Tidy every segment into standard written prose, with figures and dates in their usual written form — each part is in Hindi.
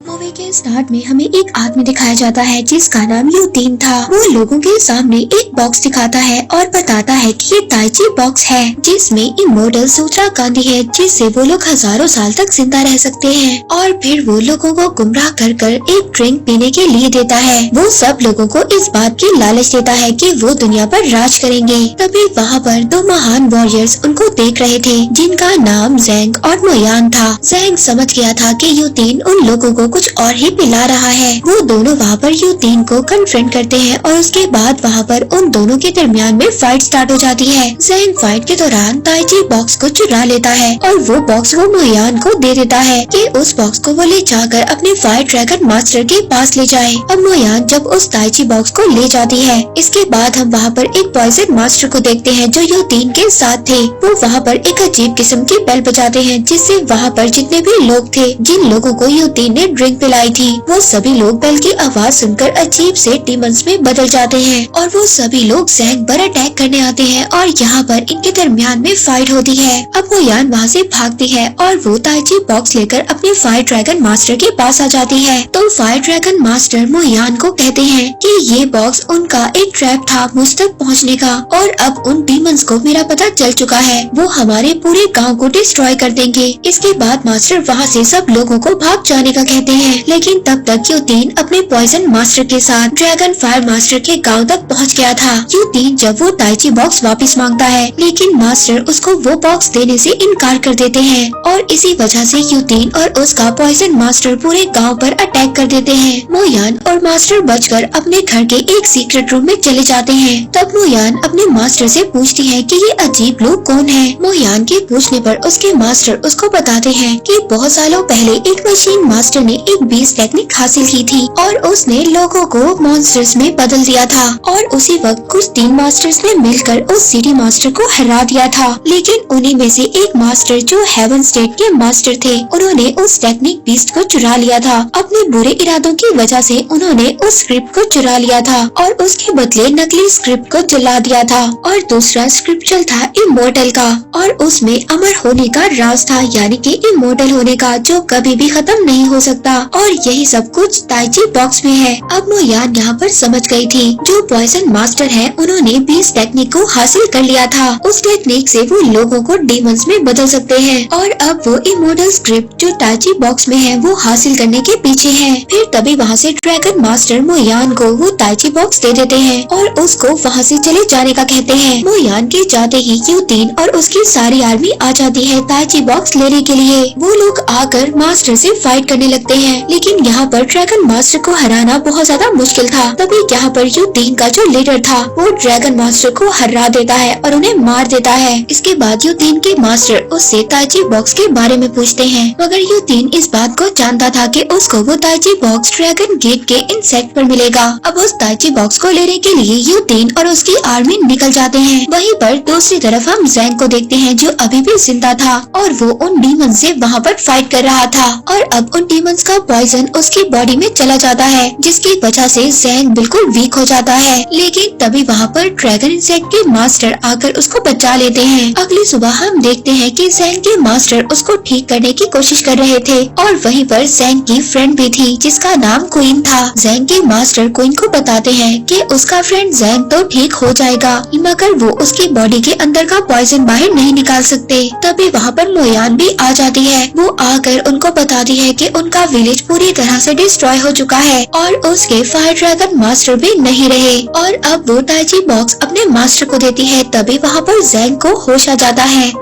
मूवी के स्टार्ट में हमें एक आदमी दिखाया जाता है जिसका नाम यूतीन था। वो लोगों के सामने एक बॉक्स दिखाता है और बताता है कि ये ताइची बॉक्स है जिसमें इमोर्टल सूत्रा कांदी है जिससे वो लोग हजारों साल तक जिंदा रह सकते हैं। और फिर वो लोगों को गुमराह कर कर एक ड्रिंक पीने के लिए देता है। वो सब लोगों को इस बात की लालच देता है कि वो दुनिया पर राज करेंगे। तभी वहाँ पर दो महान वॉरियर्स उनको देख रहे थे जिनका नाम ज़ैंग और मोयान था। ज़ैंग समझ गया था कि यूतीन उन लोगों को कुछ और ही पिला रहा है। वो दोनों वहाँ पर यूतीन को कन्फ्रंट करते हैं और उसके बाद वहाँ पर उन दोनों के दरमियान में फाइट स्टार्ट हो जाती है। ज़ैंग फाइट के दौरान ताइची बॉक्स को चुरा लेता है और वो बॉक्स वो मोयान को दे देता है कि उस बॉक्स को वो ले जाकर अपने फायर ड्रैगन मास्टर के पास ले जाए। अब मोयान जब उस ताइची बॉक्स को ले जाती है, इसके बाद हम वहाँ पर एक पॉइजन मास्टर को देखते हैं जो यूतीन के साथ थे। वो वहाँ पर एक अजीब किस्म की बेल बजाते हैं जिससे वहाँ पर जितने भी लोग थे जिन लोगों को यूतीन ने ड्रिंक पिलाई थी वो सभी लोग बेल की आवाज सुनकर अजीब से डीमंस में बदल जाते हैं और वो सभी लोग ज़ैंग पर अटैक करने आते हैं और यहाँ पर इनके दरमियान में फाइट होती है। अब मोयान वहाँ से भागती है और वो ताइची बॉक्स लेकर अपने फायर ड्रैगन मास्टर के पास आ जाती है। तो फायर ड्रैगन मास्टर मोयान को कहते हैं कि ये बॉक्स उनका एक ट्रैप था मुझ तक पहुँचने का और अब उन डीमंस को मेरा पता चल चुका है। वो हमारे पूरे गाँव को डिस्ट्रॉय कर देंगे। इसके बाद मास्टर वहाँ से सब लोगों को भाग जाने का कहते हैं, लेकिन तब तक यूतीन अपने पॉइजन मास्टर के साथ ड्रैगन फायर मास्टर के गांव तक पहुंच गया था। यूतीन जब वो ताइची बॉक्स वापस मांगता है लेकिन मास्टर उसको वो बॉक्स देने से इनकार कर देते हैं और इसी वजह से यूतीन और उसका पॉइजन मास्टर पूरे गांव पर अटैक कर देते हैं। मोयान और मास्टर बचकर अपने घर के एक सीक्रेट रूम में चले जाते हैं। तब मोयान अपने मास्टर से पूछती है कि ये अजीब लोग कौन है। मोयान के पूछने पर उसके मास्टर उसको बताते हैं कि बहुत सालों पहले एक मशीन मास्टर ने एक बीस टेक्निक हासिल की थी और उसने लोगों को मॉन्स्टर्स में बदल दिया था और उसी वक्त कुछ टीम मास्टर्स ने मिलकर उस सिटी मास्टर को हरा दिया था। लेकिन उन्हीं में से एक मास्टर जो हेवन स्टेट के मास्टर थे उन्होंने उस टेक्निक बीस्ट को चुरा लिया था। अपने बुरे इरादों की वजह से उन्होंने उस स्क्रिप्ट को चुरा लिया था और उसके बदले नकली स्क्रिप्ट को जला दिया था और दूसरा स्क्रिप्चर था इमोर्टल का और उसमें अमर होने का राज था, यानी कि इमोर्टल होने का जो कभी भी खत्म नहीं हो सकता। और यही सब कुछ ताइची बॉक्स में है। अब मोयान यहाँ पर समझ गई थी जो पॉइजन मास्टर है उन्होंने भी इस टेक्निक को हासिल कर लिया था। उस टेक्निक से वो लोगों को डीमंस में बदल सकते हैं और अब वो इमोर्टल स्क्रिप्ट जो ताइची बॉक्स में है वो हासिल करने के पीछे है। फिर तभी वहाँ से ड्रैगन मास्टर मोयान को वो ताइची बॉक्स दे देते हैं और उसको वहाँ से चले जाने का कहते हैं। मोयान के जाते ही यूतीन और उसकी सारी आर्मी आ जाती है ताइची बॉक्स लेने के लिए। वो लोग आकर मास्टर से फाइट करने लगते हैं लेकिन यहाँ पर ड्रैगन मास्टर को हराना बहुत ज्यादा मुश्किल था। तभी यहाँ पर यूतीन का जो लीडर था वो ड्रैगन मास्टर को हरा देता है और उन्हें मार देता है। इसके बाद यूतीन के मास्टर उससे ताइची बॉक्स के बारे में पूछते हैं मगर यूतीन इस बात को जानता था कि उसको वो ताइची बॉक्स ड्रैगन गेट के इंसेक्ट पर मिलेगा। अब उस ताइची बॉक्स को लेने के लिए यूतीन और उसकी आर्मी निकल जाते हैं। वहीं पर दूसरी तरफ हम ज़ैंग को देखते हैं जो अभी भी जिंदा था और वो उन डीमन से वहाँ पर फाइट कर रहा था और अब उन डीमंस का पॉइजन उसकी बॉडी में चला जाता है जिसकी वजह से ज़ैंग बिल्कुल वीक हो जाता है। लेकिन तभी वहाँ पर ड्रैगन इंसेक्ट के मास्टर आकर उसको बचा लेते हैं। अगली सुबह हम देखते हैं कि ज़ैंग के मास्टर उसको ठीक करने की कोशिश कर रहे थे और वहीं पर ज़ैंग की फ्रेंड भी थी जिसका नाम क्वीन था। ज़ैंग के मास्टर क्वीन को बताते हैं कि उसका फ्रेंड ज़ैंग तो ठीक हो जाएगा मगर वो उसकी बॉडी के अंदर का पॉइजन बाहर नहीं निकाल सकते। तभी वहाँ पर मोयान भी आ जाती है। वो आकर उनको बताती है कि उनका विलेज पूरी तरह से डिस्ट्रॉय हो चुका है और उसके फायर ड्रैगन मास्टर भी नहीं रहे और अब वो ताइची बॉक्स अपने मास्टर को देती है। तभी वहाँ पर ज़ैंग को होश आ जाता है।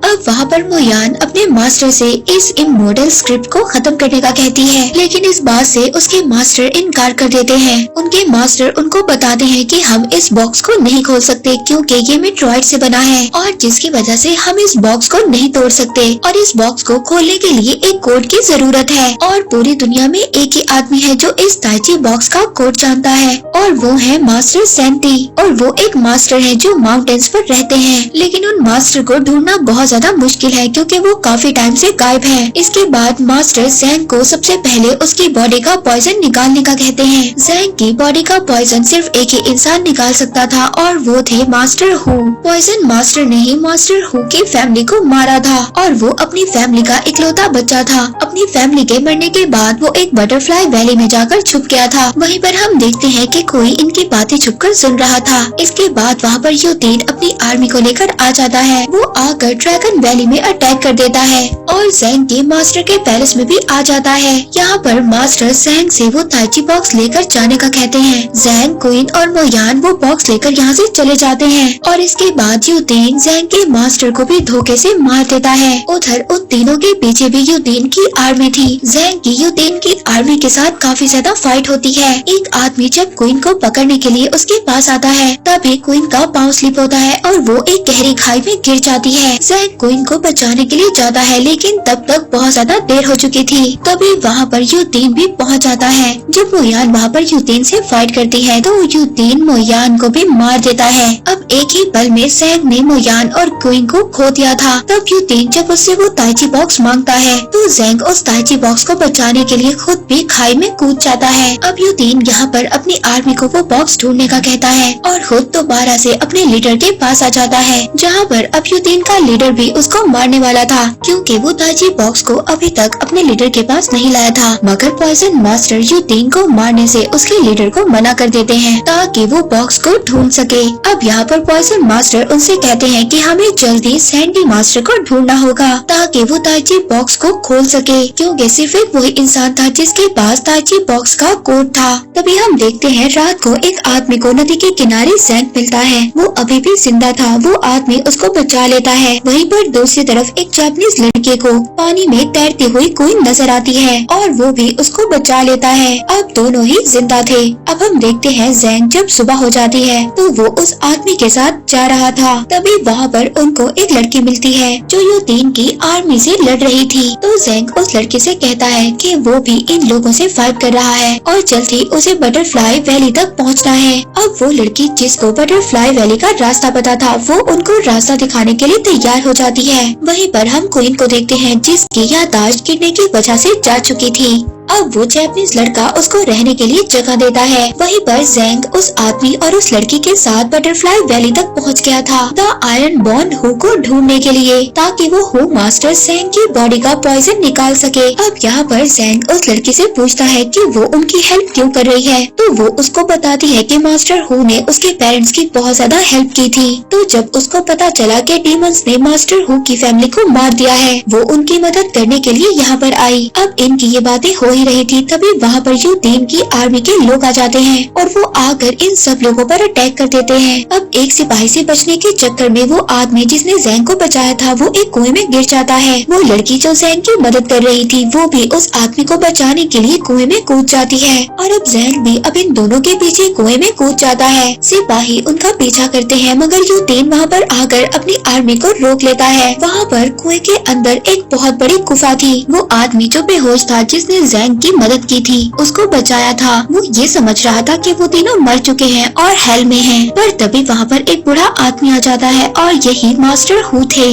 अब वहाँ पर मोयान अपने मास्टर से इस इमोर्टल स्क्रिप्ट को खत्म करने का कहती है लेकिन इस बात से उसके मास्टर इनकार कर देते हैं। उनके मास्टर उनको बताते हैं कि हम इस बॉक्स को नहीं खोल सकते क्योंकि ये मेट्रॉइड से बना है और जिसकी वजह से हम इस बॉक्स को नहीं तोड़ सकते और इस बॉक्स को खोलने के लिए एक कोड की जरूरत है और पूरी दुनिया में एक ही आदमी है जो इस ताइची बॉक्स का कोड जानता है और वो है मास्टर सैंटी और वो एक मास्टर है जो माउंटेन्स पर रहते हैं। लेकिन उन मास्टर को ढूंढना बहुत ज्यादा ज्यादा मुश्किल है क्योंकि वो काफी टाइम से गायब है। इसके बाद मास्टर ज़ैंग को सबसे पहले उसकी बॉडी का पॉइजन निकालने का कहते हैं। ज़ैंग की बॉडी का पॉइजन सिर्फ एक ही इंसान निकाल सकता था और वो थे मास्टर हू। पॉइजन मास्टर ने ही मास्टर हू की फैमिली को मारा था और वो अपनी फैमिली का इकलौता बच्चा था। अपनी फैमिली के मरने के बाद वो एक बटरफ्लाई वैली में जाकर छुप गया था। वहीं पर हम देखते हैं कि कोई इनकी बातें छुपकर सुन रहा था। इसके बाद वहाँ पर यूतीन अपनी आर्मी को लेकर आ जाता है। वो आकर ड्रैगन वैली में अटैक कर देता है और ज़ैंग के मास्टर के पैलेस में भी आ जाता है। यहाँ पर मास्टर ज़ैंग से वो ताइची बॉक्स लेकर जाने का कहते हैं। ज़ैंग, क्वीन और मोयान वो बॉक्स लेकर यहाँ से चले जाते हैं और इसके बाद यूतीन ज़ैंग के मास्टर को भी धोखे से मार देता है। उधर उन तीनों के पीछे भी यूतीन की आर्मी थी। ज़ैंग की यूतीन की आर्मी के साथ काफी ज्यादा फाइट होती है। एक आदमी जब क्वीन को पकड़ने के लिए उसके पास आता है तभी क्वीन का पाँव स्लिप होता है और वो एक गहरी खाई में गिर जाती है। ज़ैंग क्वीन को बचाने के लिए जाता है लेकिन तब तक बहुत ज्यादा देर हो चुकी थी। तभी वहाँ पर यूतीन भी पहुँच जाता है। जब मोयान वहाँ पर यूतीन से फाइट करती है तो यूतीन मोयान को भी मार देता है। अब एक ही पल में ज़ैंग ने मोयान और क्वीन को खो दिया था। तब यूतीन जब उससे वो ताइची बॉक्स मांगता है तो ज़ैंग उस ताइची बॉक्स को बचाने के लिए खुद भी खाई में कूद जाता है। अब यूतीन यहाँ पर अपनी आर्मी को वो बॉक्स ढूंढने का कहता है और खुद दोबारा से अपने लीडर के पास आ जाता है, जहाँ पर अब यूतीन का लीडर भी उसको मारने वाला था क्योंकि वो ताइची बॉक्स को अभी तक अपने लीडर के पास नहीं लाया था। मगर पॉइजन मास्टर यूतीन को मारने से उसके लीडर को मना कर देते हैं ताकि वो बॉक्स को ढूंढ सके। अब यहाँ पर पॉइजन मास्टर उनसे कहते हैं कि हमें जल्दी सैंडी मास्टर को ढूंढना होगा ताकि वो ताइची बॉक्स को खोल सके, क्योंकि सिर्फ एक वही इंसान था जिसके पास ताइची बॉक्स का कोड था। तभी हम देखते हैं रात को एक आदमी को नदी के किनारे ज़ैंग मिलता है। वो अभी भी जिंदा था। वो आदमी उसको बचा लेता है। वहीं पर दूसरी तरफ एक जापानीज लड़के को पानी में तैरती हुई कोई नजर आती है और वो भी उसको बचा लेता है। अब दोनों ही जिंदा थे। अब हम देखते हैं ज़ैंग जब सुबह हो जाती है तो वो उस आदमी के साथ जा रहा था। तभी वहाँ पर उनको एक लड़की मिलती है जो यूतीन की आर्मी से लड़ रही थी। तो ज़ैंग उस लड़के से कहता है कि वो भी इन लोगों से फाइट कर रहा है और जल्द ही उसे बटरफ्लाई वैली तक पहुंचना है। अब वो लड़की जिसको बटरफ्लाई वैली का रास्ता पता था वो उनको रास्ता दिखाने के लिए तैयार हो जाती है। वहीं पर हम क्वीन को देखते हैं जिसकी याददाश्त गिरने की वजह से जा चुकी थी। अब वो जापानीज लड़का उसको रहने के लिए जगह देता है। वहीं पर ज़ैंग उस आदमी और उस लड़की के साथ बटरफ्लाई वैली तक पहुंच गया था द आयरन बॉन्ड हू को ढूंढने के लिए ताकि वो हू मास्टर ज़ैंग की बॉडी का पॉइजन निकाल सके। अब यहाँ पर ज़ैंग उस लड़की से पूछता है कि वो उनकी हेल्प क्यों कर रही है तो वो उसको बताती है कि मास्टर हू ने उसके पेरेंट्स की बहुत ज्यादा हेल्प की थी। तो जब उसको पता चला कि डीमंस ने मास्टर हू की फैमिली को मार दिया है वो उनकी मदद करने के लिए यहाँ पर आई। अब इनकी ये बातें हो ही रही थी तभी वहाँ पर यूतीन की आर्मी के लोग आ जाते हैं और वो आकर इन सब लोगों पर अटैक कर देते हैं। अब एक सिपाही से बचने के चक्कर में वो आदमी जिसने ज़ैंग को बचाया था वो एक कुएं में गिर जाता है। वो लड़की जो ज़ैंग की मदद कर रही थी वो भी उस आदमी को बचाने के लिए कुएं में कूद जाती है और अब ज़ैंग भी अब इन दोनों के पीछे कुएं में कूद जाता है। सिपाही उनका पीछा करते हैं मगर यूतीन वहाँ पर आकर अपनी आर्मी को रोक लेता है। वहाँ पर कुएं के अंदर एक बहुत बड़ी गुफा थी। वो आदमी जो बेहोश था जिसने ज़ैंग की मदद की थी उसको बचाया था वो ये समझ रहा था कि वो तीनों मर चुके हैं और हेल में हैं। पर तभी वहाँ पर एक बूढ़ा आदमी आ जाता है और यही मास्टर हू थे।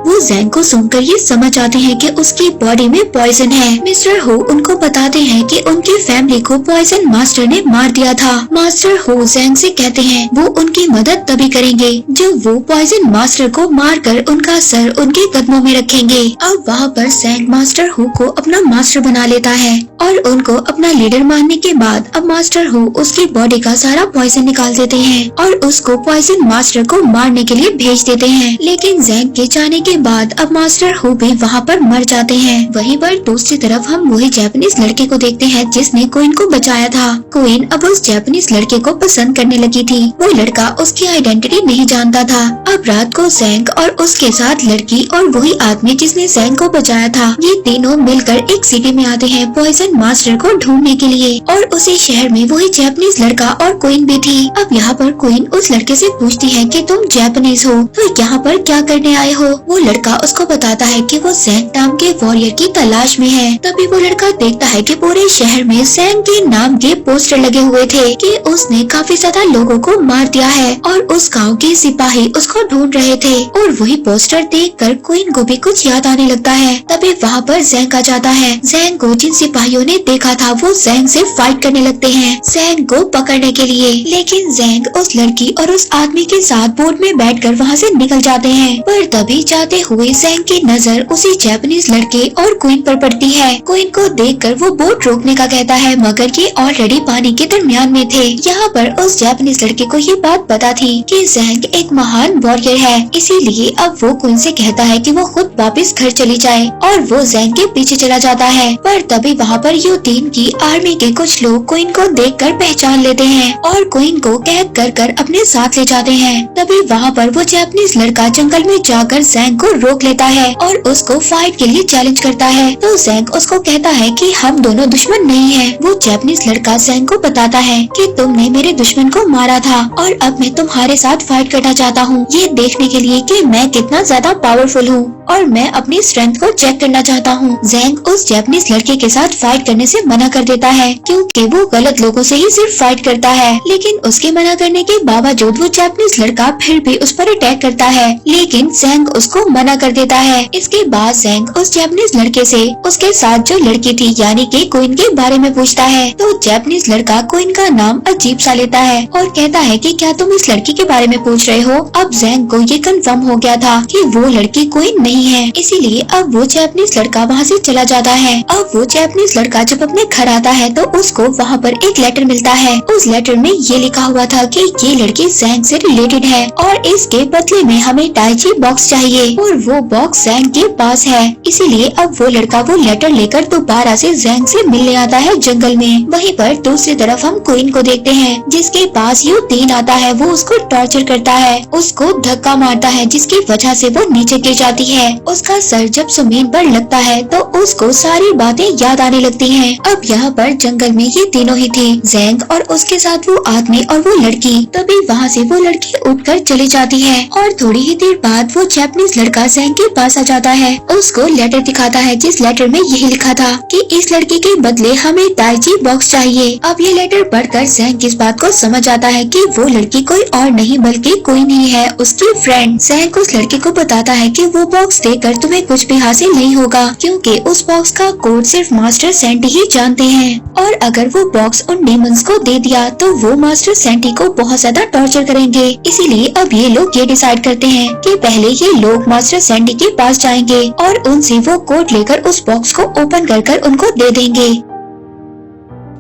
वो ज़ैंग को सुनकर ये समझ आते हैं कि उसकी बॉडी में पॉइजन है। मिस्टर हू उनको बताते हैं कि उनकी फैमिली को पॉइजन मास्टर ने मार दिया था। मास्टर हू ज़ैंग से कहते हैं वो उनकी मदद तभी करेंगे जब वो पॉइजन मास्टर को मारकर उनका सर उनके कदमों में रखेंगे। अब वहाँ पर ज़ैंग मास्टर हू को अपना मास्टर बना लेता है और उनको अपना लीडर मानने के बाद अब मास्टर हू उसकी बॉडी का सारा पॉइजन निकाल देते हैं और उसको पॉइजन मास्टर को मारने के लिए भेज देते हैं। लेकिन ज़ैंग के जाने के बाद अब मास्टर हू भी वहाँ पर मर जाते हैं। वहीं पर दूसरी तरफ हम वही जापानीज लड़के को देखते हैं जिसने क्वीन को बचाया था। क्वीन अब उस जापानीज लड़के को पसंद करने लगी थी। वो लड़का उसकी आइडेंटिटी नहीं जानता था। अब रात को ज़ैंग और उसके साथ लड़की और वही आदमी जिसने ज़ैंग को बचाया था ये तीनों मिलकर एक सिटी में आते हैं। पॉइजन ड्रैगन मास्टर को ढूंढने के लिए। और उसी शहर में वही जापानीज लड़का और क्वीन भी थी। अब यहाँ पर क्वीन उस लड़के से पूछती है कि तुम जापानीज हो तो यहाँ पर क्या करने आए हो। वो लड़का उसको बताता है कि वो ज़ैंग नाम के वॉरियर की तलाश में है। तभी वो लड़का देखता है कि पूरे शहर में ज़ैंग के नाम के पोस्टर लगे हुए थे कि उसने काफी ज्यादा लोगों को मार दिया है और उस गांव के सिपाही उसको ढूंढ रहे थे। और वही पोस्टर देखकर क्वीन को भी कुछ याद आने लगता है। तभी वहाँ पर ज़ैंग आ जाता है। ज़ैंग को जिन सिपाहियों ने देखा था वो ज़ैंग से फाइट करने लगते हैं ज़ैंग को पकड़ने के लिए। लेकिन ज़ैंग उस लड़की और उस आदमी के साथ बोट में बैठकर वहाँ से निकल जाते हैं। पर तभी जाते हुए ज़ैंग की नजर उसी जापानीज लड़के और क्वीन पर पड़ती है। क्वीन को देखकर वो बोट रोकने का कहता है मगर ये ऑलरेडी पानी के दरमियान में थे। यहाँ पर उस जापानीज लड़के को ये बात पता थी कि ज़ैंग एक महान वॉरियर है, इसीलिए अब वो क्वीन से कहता है कि वो खुद वापस घर चली जाए और वो ज़ैंग के पीछे चला जाता है। पर तभी वहाँ पर यूतीन की आर्मी के कुछ लोग क्वीन को देखकर पहचान लेते हैं और क्वीन को कैद कर अपने साथ ले जाते हैं। तभी वहाँ पर वो जापानीज लड़का जंगल में जाकर ज़ैंग को रोक लेता है और उसको फाइट के लिए चैलेंज करता है। तो ज़ैंग उसको कहता है कि हम दोनों दुश्मन नहीं है। वो जापानीज लड़का ज़ैंग को बताता है कि तुमने मेरे दुश्मन को मारा था और अब मैं तुम्हारे साथ फाइट करना चाहता हूँ, ये देखने के लिए कि मैं कितना ज्यादा पावरफुल हूँ और मैं अपनी स्ट्रेंथ को चेक करना चाहता हूँ। ज़ैंग उस जापानीज लड़के के साथ फाइट करने से मना कर देता है क्योंकि वो गलत लोगों से ही सिर्फ फाइट करता है। लेकिन उसके मना करने के बावजूद वो जापानीज लड़का फिर भी उस पर अटैक करता है, लेकिन ज़ैंग उसको मना कर देता है। इसके बाद ज़ैंग उस जापानीज लड़के से उसके साथ जो लड़की थी यानी कि क्वीन के बारे में पूछता है। तो जापानीज लड़का क्वीन का नाम अजीब सा लेता है और कहता है कि क्या तुम इस लड़की के बारे में पूछ रहे हो। अब ज़ैंग को ये कंफर्म हो गया था कि वो लड़की क्वीन नहीं है, इसीलिए अब वो जापानीज लड़का वहाँ से चला जाता है। अब वो जापानीज लड़का जब अपने घर आता है तो उसको वहाँ पर एक लेटर मिलता है। उस लेटर में ये लिखा हुआ था कि ये लड़की ज़ैंग से रिलेटेड है और इसके बदले में हमें ताइची बॉक्स चाहिए और वो बॉक्स ज़ैंग के पास है। इसीलिए अब वो लड़का वो लेटर लेकर दोबारा से ज़ैंग से मिलने आता है जंगल में। वहीं पर दूसरी तरफ हम क्वीन को देखते हैं जिसके पास यूतीन आता है। वो उसको टॉर्चर करता है, उसको धक्का मारता है जिसकी वजह से वो नीचे गिर जाती है। उसका सर जब जमीन पर लगता है तो उसको सारी बातें याद आने लगती हैं। अब यहाँ पर जंगल में ये तीनों ही थे, ज़ैंग और उसके साथ वो आदमी और वो लड़की। तभी वहाँ से वो लड़की उठकर चली जाती है और थोड़ी ही देर बाद वो जापानीज लड़का ज़ैंग के पास आ जाता है। उसको लेटर दिखाता है जिस लेटर में यही लिखा था कि इस लड़की के बदले हमें ताइची बॉक्स चाहिए। अब ये लेटर पढ़कर ज़ैंग इस बात को समझ आता है कि वो लड़की कोई और नहीं बल्कि कोई नहीं है, उसकी फ्रेंड। ज़ैंग उस लड़के को बताता है कि वो बॉक्स देकर तुम्हें कुछ भी हासिल नहीं होगा क्योंकि उस बॉक्स का कोड सिर्फ मास्टर सैंटी ही जानते हैं और अगर वो बॉक्स उन डेमंस को दे दिया तो वो मास्टर सैंटी को बहुत ज्यादा टॉर्चर करेंगे। इसीलिए अब ये लोग ये डिसाइड करते हैं कि पहले ये लोग मास्टर सैंटी के पास जाएंगे और उनसे वो कोड लेकर उस बॉक्स को ओपन कर उनको दे देंगे।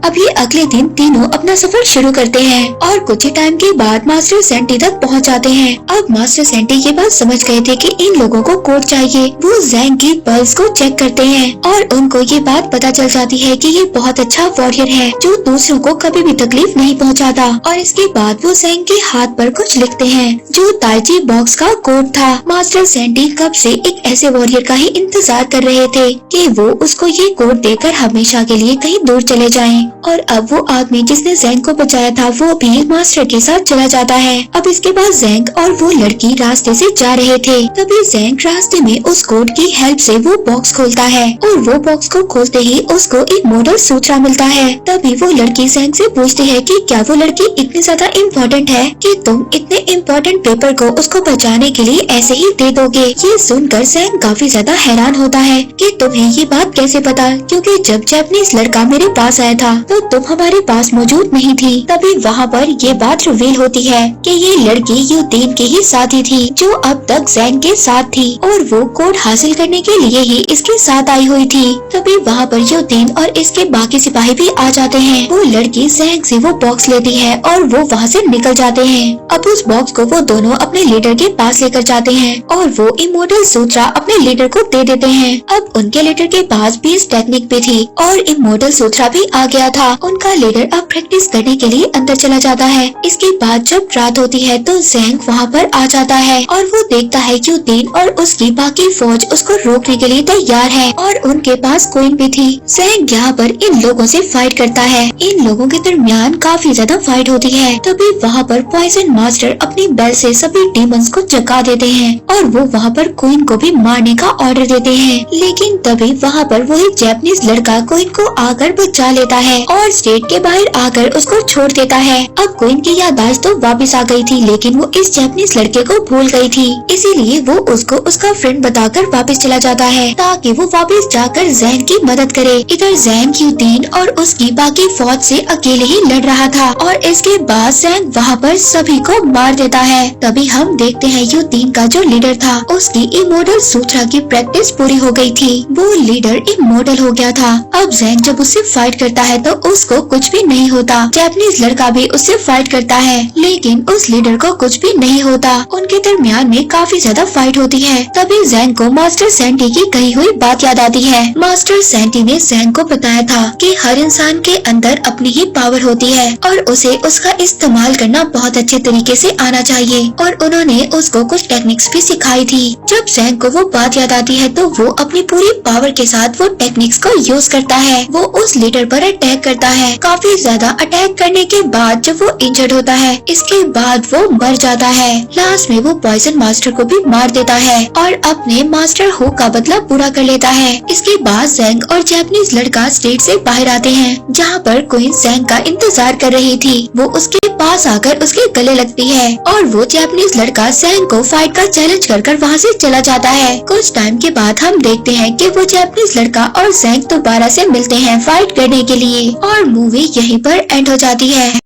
अब ये अगले दिन तीनों अपना सफर शुरू करते हैं और कुछ ही टाइम के बाद मास्टर सैंटी तक पहुंच जाते हैं। अब मास्टर सैंटी ये बात समझ गए थे कि इन लोगों को कोड चाहिए। वो ज़ैंग की पल्स को चेक करते हैं और उनको ये बात पता चल जाती है कि ये बहुत अच्छा वॉरियर है जो दूसरों को कभी भी तकलीफ नहीं पहुंचाता। और इसके बाद वो ज़ैंग के हाथ पर कुछ लिखते हैं जो ताइची बॉक्स का कोड था। मास्टर सैंटी कब से एक ऐसे वॉरियर का ही इंतजार कर रहे थे कि वो उसको ये कोड देकर हमेशा के लिए कहीं दूर चले जाएं। और अब वो आदमी जिसने ज़ैंग को बचाया था वो भी मास्टर के साथ चला जाता है। अब इसके बाद ज़ैंग और वो लड़की रास्ते से जा रहे थे। तभी ज़ैंग रास्ते में उस कोड की हेल्प से वो बॉक्स खोलता है और वो बॉक्स को खोलते ही उसको एक मॉडल सूत्रा मिलता है। तभी वो लड़की ज़ैंग से पूछती है कि क्या वो लड़की इतनी ज्यादा इम्पोर्टेंट है कि तुम इतने इम्पोर्टेंट पेपर को उसको बचाने के लिए ऐसे ही दे दोगे। ये सुनकर ज़ैंग काफी ज्यादा हैरान होता है कि तुम्हें ये बात कैसे पता, क्योंकि जब जापानीज लड़का मेरे पास आया था तो तुम हमारे पास मौजूद नहीं थी। तभी वहाँ पर ये बात रिवील होती है कि ये लड़की यूतीन की ही साथी थी जो अब तक ज़ैंग के साथ थी और वो कोड हासिल करने के लिए ही इसके साथ आई हुई थी। तभी वहाँ पर यूतीन और इसके बाकी सिपाही भी आ जाते हैं। वो लड़की ज़ैंग से वो बॉक्स लेती है और वो वहाँ से निकल जाते हैं। अब उस बॉक्स को वो दोनों अपने लीडर के पास लेकर जाते हैं और वो इमोर्टल सूत्रा अपने लीडर को दे देते हैं। अब उनके लीडर के पास भी इस टेक्निक पे थी और इमोर्टल सूत्रा भी आ गया गया था। उनका लीडर अब प्रैक्टिस करने के लिए अंदर चला जाता है। इसके बाद जब रात होती है तो ज़ैंग वहाँ पर आ जाता है और वो देखता है कि यूतीन और उसकी बाकी फौज उसको रोकने के लिए तैयार है और उनके पास कोइन भी थी। ज़ैंग यहाँ पर इन लोगों से फाइट करता है। इन लोगों के दरमियान काफी ज्यादा फाइट होती है। तभी वहाँ पर पॉइजन मास्टर अपनी बेल से सभी डीमंस को जगा देते हैं और वो वहाँ पर कोइन को भी मारने का ऑर्डर देते हैं। लेकिन तभी वहाँ पर वही जैपनीज लड़का कोइन को आकर बचा लेता है और स्टेट के बाहर आकर उसको छोड़ देता है। अब कोइन की याददाश्त तो वापस आ गई थी, लेकिन वो इस जैपनीज लड़के को भूल गई थी। इसीलिए वो उसको उसका फ्रेंड बताकर वापस चला जाता है ताकि वो वापस जाकर ज़ैंग की मदद करे। इधर ज़ैंग यूतीन और उसकी बाकी फौज से अकेले ही लड़ रहा था और इसके बाद ज़ैंग वहाँ पर सभी को मार देता है। तभी हम देखते हैं यूतीन का जो लीडर था उसकी इमोर्टल सूत्रा की प्रैक्टिस पूरी हो गई थी। वो लीडर इमोर्टल हो गया था। अब ज़ैंग जब उससे फाइट करता है तो उसको कुछ भी नहीं होता। जैपनीज लड़का भी उससे फाइट करता है लेकिन उस लीडर को कुछ भी नहीं होता। उनके दरमियान में काफी ज्यादा फाइट होती है। तभी ज़ैंग को मास्टर सैंटी की कही हुई बात याद आती है। मास्टर सैंटी ने ज़ैंग को बताया था कि हर इंसान के अंदर अपनी ही पावर होती है और उसे उसका इस्तेमाल करना बहुत अच्छे तरीके से आना चाहिए और उन्होंने उसको कुछ टेक्निक्स भी सिखाई थी। जब ज़ैंग को वो बात याद आती है तो वो अपनी पूरी पावर के साथ वो टेक्निक्स को यूज करता है। वो उस लीडर पर अटैक करता है। काफी ज्यादा अटैक करने के बाद जब वो इंजर्ड होता है इसके बाद वो मर जाता है। लास्ट में वो पॉइजन मास्टर को भी मार देता है और अपने मास्टर हो का बदला पूरा कर लेता है। इसके बाद ज़ैंग और जैपनीज लड़का स्टेट से बाहर आते हैं जहाँ पर क्वीन ज़ैंग का इंतजार कर रही थी। वो उसके पास आकर उसके गले लगती है और वो जैपनीज लड़का ज़ैंग को फाइट का चैलेंज कर वहाँ से चला जाता है। कुछ टाइम के बाद हम देखते हैं कि वो जैपनीज लड़का और ज़ैंग दोबारा से मिलते हैं फाइट करने के लिए और मूवी यहीं पर एंड हो जाती है।